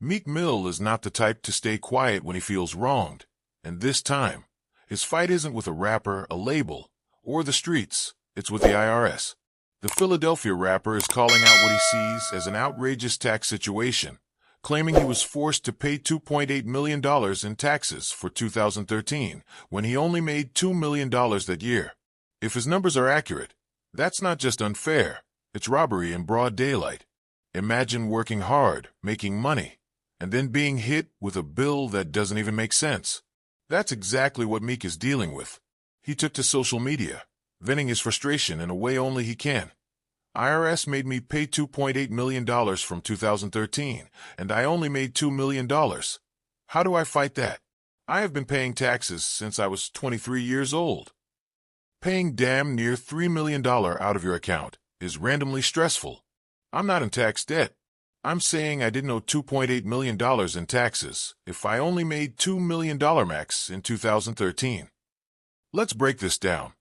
Meek Mill is not the type to stay quiet when he feels wronged, and this time, his fight isn't with a rapper, a label, or the streets, it's with the IRS. The Philadelphia rapper is calling out what he sees as an outrageous tax situation, claiming he was forced to pay $2.8 million in taxes for 2013 when he only made $2 million that year. If his numbers are accurate, that's not just unfair, it's robbery in broad daylight. Imagine working hard, making money, and then being hit with a bill that doesn't even make sense. That's exactly what Meek is dealing with. He took to social media, venting his frustration in a way only he can. IRS made me pay $2.8 million from 2013, and I only made $2 million. How do I fight that? I have been paying taxes since I was 23 years old. Paying damn near $3 million out of your account is randomly stressful. I'm not in tax debt. I'm saying I didn't owe $2.8 million in taxes if I only made $2 million max in 2013. Let's break this down.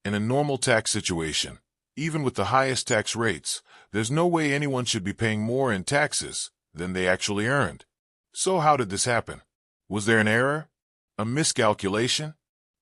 In a normal tax situation, even with the highest tax rates, there's no way anyone should be paying more in taxes than they actually earned. So how did this happen? Was there an error? A miscalculation?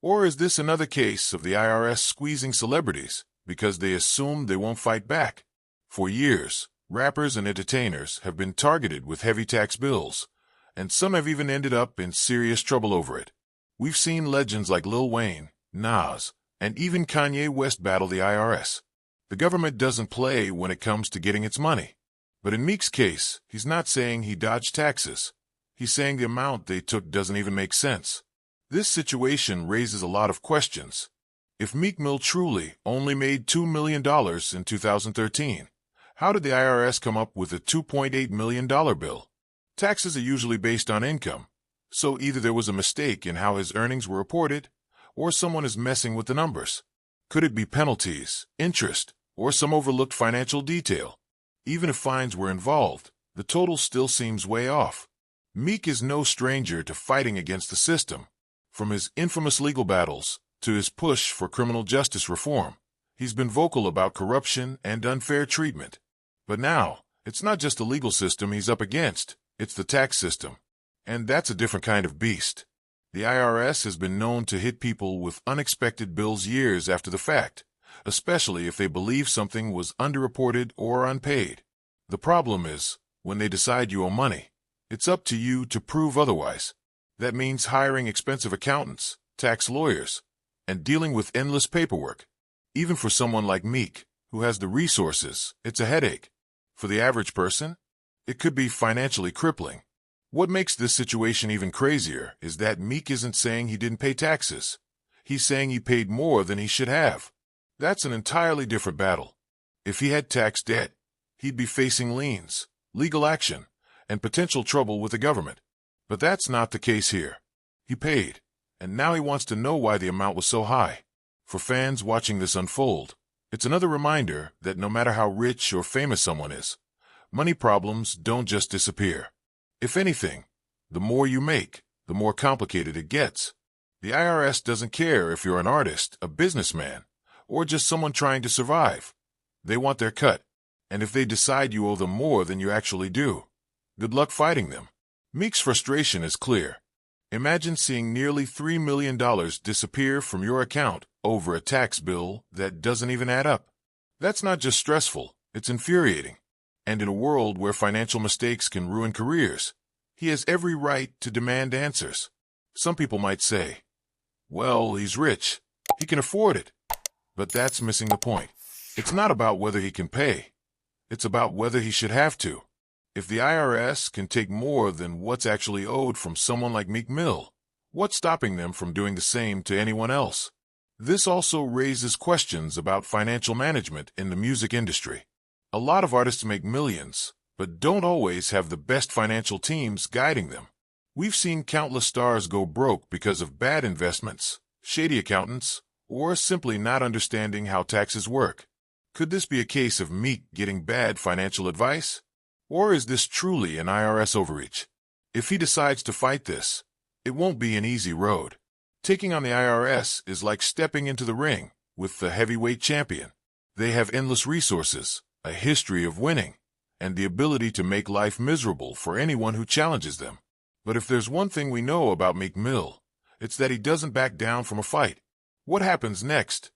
Or is this another case of the IRS squeezing celebrities because they assume they won't fight back? For years, rappers and entertainers have been targeted with heavy tax bills, and some have even ended up in serious trouble over it. We've seen legends like Lil Wayne, Nas, and even Kanye West battle the IRS. The government doesn't play when it comes to getting its money. But in Meek's case, he's not saying he dodged taxes. He's saying the amount they took doesn't even make sense. This situation raises a lot of questions. If Meek Mill truly only made $2 million in 2013, how did the IRS come up with a $2.8 million bill? Taxes are usually based on income, so either there was a mistake in how his earnings were reported, or someone is messing with the numbers. Could it be penalties, interest, or some overlooked financial detail? Even if fines were involved, the total still seems way off. Meek is no stranger to fighting against the system. From his infamous legal battles to his push for criminal justice reform, he's been vocal about corruption and unfair treatment. But now, it's not just the legal system he's up against, it's the tax system. And that's a different kind of beast. The IRS has been known to hit people with unexpected bills years after the fact, especially if they believe something was underreported or unpaid. The problem is, when they decide you owe money, it's up to you to prove otherwise. That means hiring expensive accountants, tax lawyers, and dealing with endless paperwork. Even for someone like Meek, who has the resources, it's a headache. For the average person, it could be financially crippling. What makes this situation even crazier is that Meek isn't saying he didn't pay taxes. He's saying he paid more than he should have. That's an entirely different battle. If he had tax debt, he'd be facing liens, legal action, and potential trouble with the government. But that's not the case here. He paid, and now he wants to know why the amount was so high. For fans watching this unfold, it's another reminder that no matter how rich or famous someone is, money problems don't just disappear. If anything, the more you make, the more complicated it gets. The IRS doesn't care if you're an artist, a businessman, or just someone trying to survive. They want their cut, and if they decide you owe them more than you actually do, good luck fighting them. Meek's frustration is clear. Imagine seeing nearly $3 million disappear from your account over a tax bill that doesn't even add up. That's not just stressful, it's infuriating. And in a world where financial mistakes can ruin careers, he has every right to demand answers. Some people might say, well, he's rich. He can afford it. But that's missing the point. It's not about whether he can pay. It's about whether he should have to. If the IRS can take more than what's actually owed from someone like Meek Mill, what's stopping them from doing the same to anyone else? This also raises questions about financial management in the music industry. A lot of artists make millions, but don't always have the best financial teams guiding them. We've seen countless stars go broke because of bad investments, shady accountants, or simply not understanding how taxes work. Could this be a case of Meek getting bad financial advice? Or is this truly an IRS overreach? If he decides to fight this, it won't be an easy road. Taking on the IRS is like stepping into the ring with the heavyweight champion. They have endless resources, a history of winning, and the ability to make life miserable for anyone who challenges them. But if there's one thing we know about Meek Mill, it's that he doesn't back down from a fight. What happens next?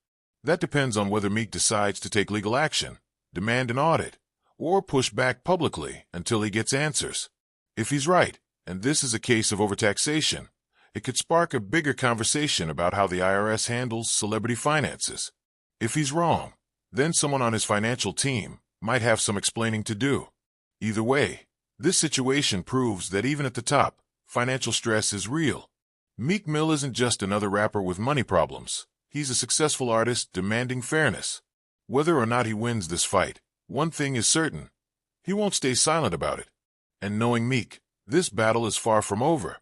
That depends on whether Meek decides to take legal action, demand an audit, or push back publicly until he gets answers. If he's right, and this is a case of overtaxation, it could spark a bigger conversation about how the IRS handles celebrity finances. If he's wrong, then someone on his financial team might have some explaining to do. Either way, this situation proves that even at the top, financial stress is real. Meek Mill isn't just another rapper with money problems. He's a successful artist demanding fairness. Whether or not he wins this fight, one thing is certain: he won't stay silent about it. And knowing Meek, this battle is far from over.